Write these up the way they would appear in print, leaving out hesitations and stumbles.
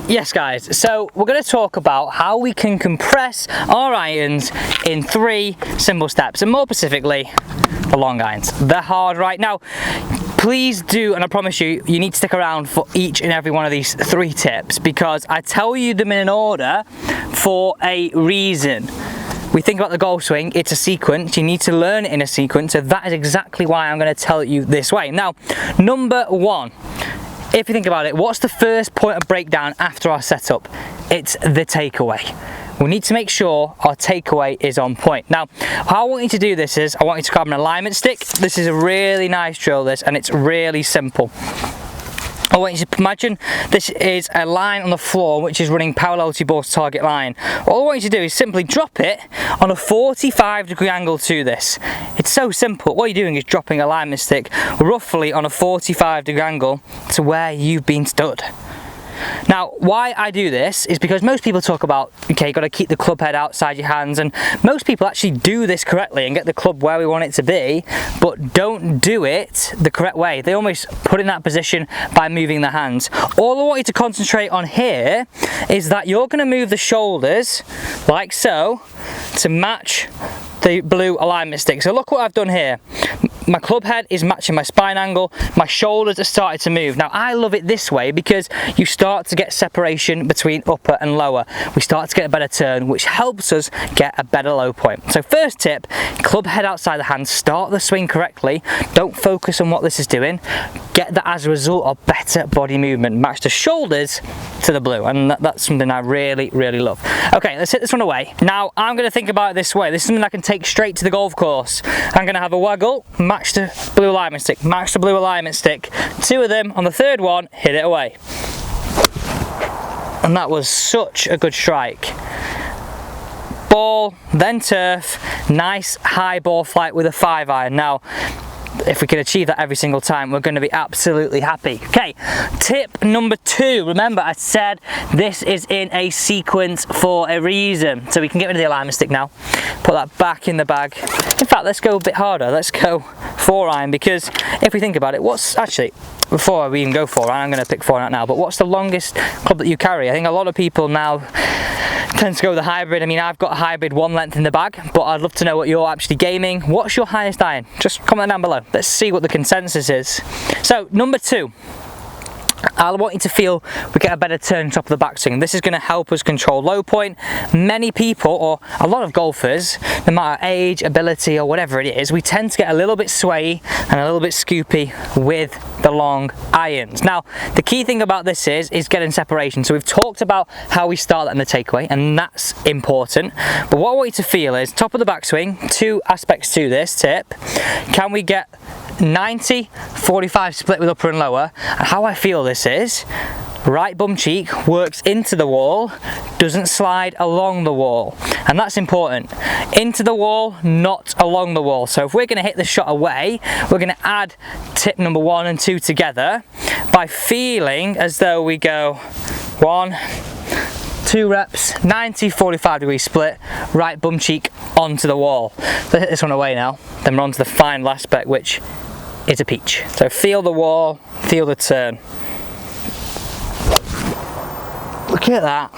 Yes guys, so we're going to talk about how we can compress our irons in 3 simple steps, and more specifically, the long irons. They're hard right now. Please do, and I promise you, you need to stick around for each and every one of these 3 tips, because I tell you them in an order for a reason. We think about the golf swing, it's a sequence, you need to learn it in a sequence, so that is exactly why I'm going to tell you this way. Now, number 1. If you think about it, what's the first point of breakdown after our setup? It's the takeaway. We need to make sure our takeaway is on point. Now, how I want you to do this is, I want you to grab an alignment stick. This is a really nice drill, this, and it's really simple. I want you to imagine this is a line on the floor which is running parallel to your ball's target line. All I want you to do is simply drop it on a 45-degree angle to this. It's so simple. What you're doing is dropping a alignment stick roughly on a 45-degree angle to where you've been stood. Now, why I do this is because most people talk about, okay, you've got to keep the club head outside your hands, and most people actually do this correctly and get the club where we want it to be, but don't do it the correct way. They almost put it in that position by moving their hands. All I want you to concentrate on here is that you're going to move the shoulders like so to match the blue alignment stick. So look what I've done here. My club head is matching my spine angle, my shoulders are starting to move. Now I love it this way because you start to get separation between upper and lower. We start to get a better turn, which helps us get a better low point. So first tip, club head outside the hand, start the swing correctly, don't focus on what this is doing, get that as a result of better body movement, match the shoulders to the blue, and that's something I really, really love. Okay, let's hit this one away. Now I'm going to think about it this way. This is something I can take straight to the golf course. I'm going to have a waggle, match the blue alignment stick, match the blue alignment stick, 2 of them. On the 3rd one, hit it away. And that was such a good strike. Ball, then turf, nice high ball flight with a 5-iron. Now, if we can achieve that every single time, we're going to be absolutely happy. Okay, tip number 2. Remember, I said this is in a sequence for a reason. So we can get rid of the alignment stick now, put that back in the bag. In fact, let's go a bit harder. Let's go 4-iron, because if we think about it, what's actually, before we even go 4-iron, I'm going to pick 4-iron out now, but what's the longest club that you carry? I think a lot of people now tend to go with the hybrid. I mean, I've got a hybrid 1 length in the bag, but I'd love to know what you're actually gaming. What's your highest iron? Just comment down below. Let's see what the consensus is. So, number 2. I want you to feel we get a better turn top of the backswing. This is going to help us control low point. Many people, or a lot of golfers, no matter age, ability, or whatever it is, we tend to get a little bit swayy and a little bit scoopy with the long irons. Now, the key thing about this is getting separation. So we've talked about how we start that in the takeaway, and that's important. But what I want you to feel is, top of the backswing, 2 aspects to this tip. Can we get 90-45 split with upper and lower? And how I feel this is, right bum cheek works into the wall, doesn't slide along the wall, and that's important. Into the wall, not along the wall. So if we're going to hit the shot away, we're going to add tip number 1 and 2 together by feeling as though we go 1, 2 reps, 90-45 degree split, right bum cheek onto the wall. Let's hit this one away now, then we're on to the final aspect, which is a peach. So feel the wall, feel the turn. Look at that.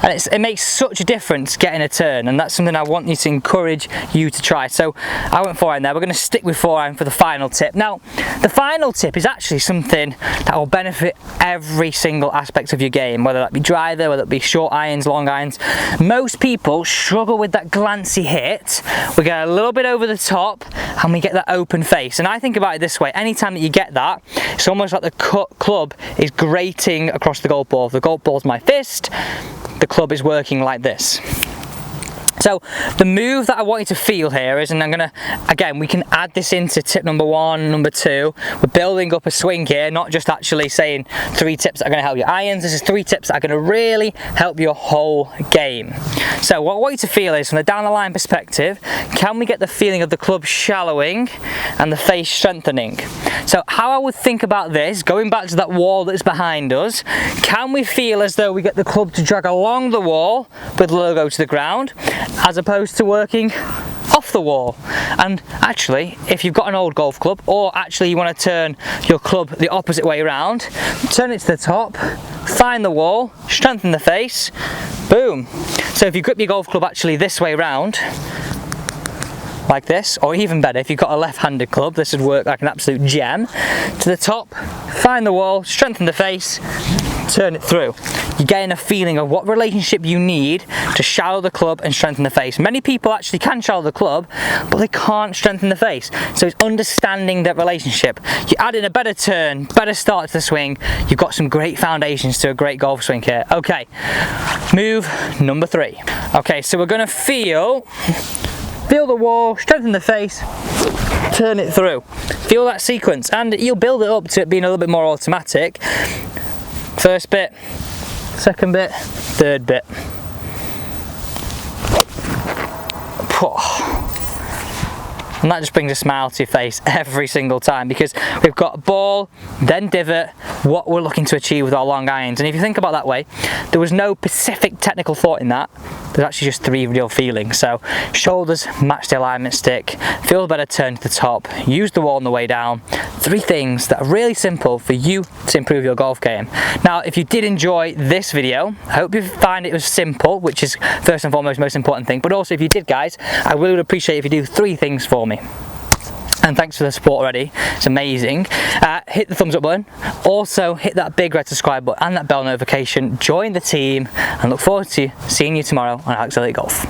And it makes such a difference getting a turn, and that's something I want you to encourage you to try. So I went 4-iron there. We're going to stick with 4-iron for the final tip. Now, the final tip is actually something that will benefit every single aspect of your game, whether that be driver, whether it be short irons, long irons. Most people struggle with that glancy hit. We get a little bit over the top and we get that open face. And I think about it this way: anytime that you get that, it's almost like the club is grating across the golf ball. If the golf ball's my fist, the club is working like this. So the move that I want you to feel here is, and I'm gonna, again, we can add this into tip number 1, number 2. We're building up a swing here, not just actually saying 3 tips that are gonna help your irons. This is 3 tips that are gonna really help your whole game. So what I want you to feel is, from the down the line perspective, can we get the feeling of the club shallowing and the face strengthening? So how I would think about this, going back to that wall that's behind us, can we feel as though we get the club to drag along the wall with the logo to the ground, as opposed to working off the wall. And actually, if you've got an old golf club, or actually you want to turn your club the opposite way around, turn it to the top, find the wall, strengthen the face, boom. So if you grip your golf club actually this way around, like this, or even better, if you've got a left-handed club, this would work like an absolute gem. To the top, find the wall, strengthen the face, turn it through. You're getting a feeling of what relationship you need to shallow the club and strengthen the face. Many people actually can shallow the club, but they can't strengthen the face. So it's understanding that relationship. You add in a better turn, better start to the swing, you've got some great foundations to a great golf swing here. Okay, move number 3. Okay, so we're gonna feel the wall, strengthen the face, turn it through. Feel that sequence, and you'll build it up to it being a little bit more automatic. First bit, second bit, third bit. And that just brings a smile to your face every single time, because we've got ball, then divot, what we're looking to achieve with our long irons. And if you think about that way, there was no specific technical thought in that. There's actually just 3 real feelings. So shoulders match the alignment stick, feel better turn to the top, use the wall on the way down. 3 things that are really simple for you to improve your golf game. Now, if you did enjoy this video, I hope you find it was simple, which is first and foremost most important thing. But also, if you did, guys, I really would appreciate if you do 3 things for me. And thanks for the support already, it's amazing. Hit the thumbs up button, also hit that big red subscribe button and that bell notification, join the team, and look forward to seeing you tomorrow on Elliott Golf.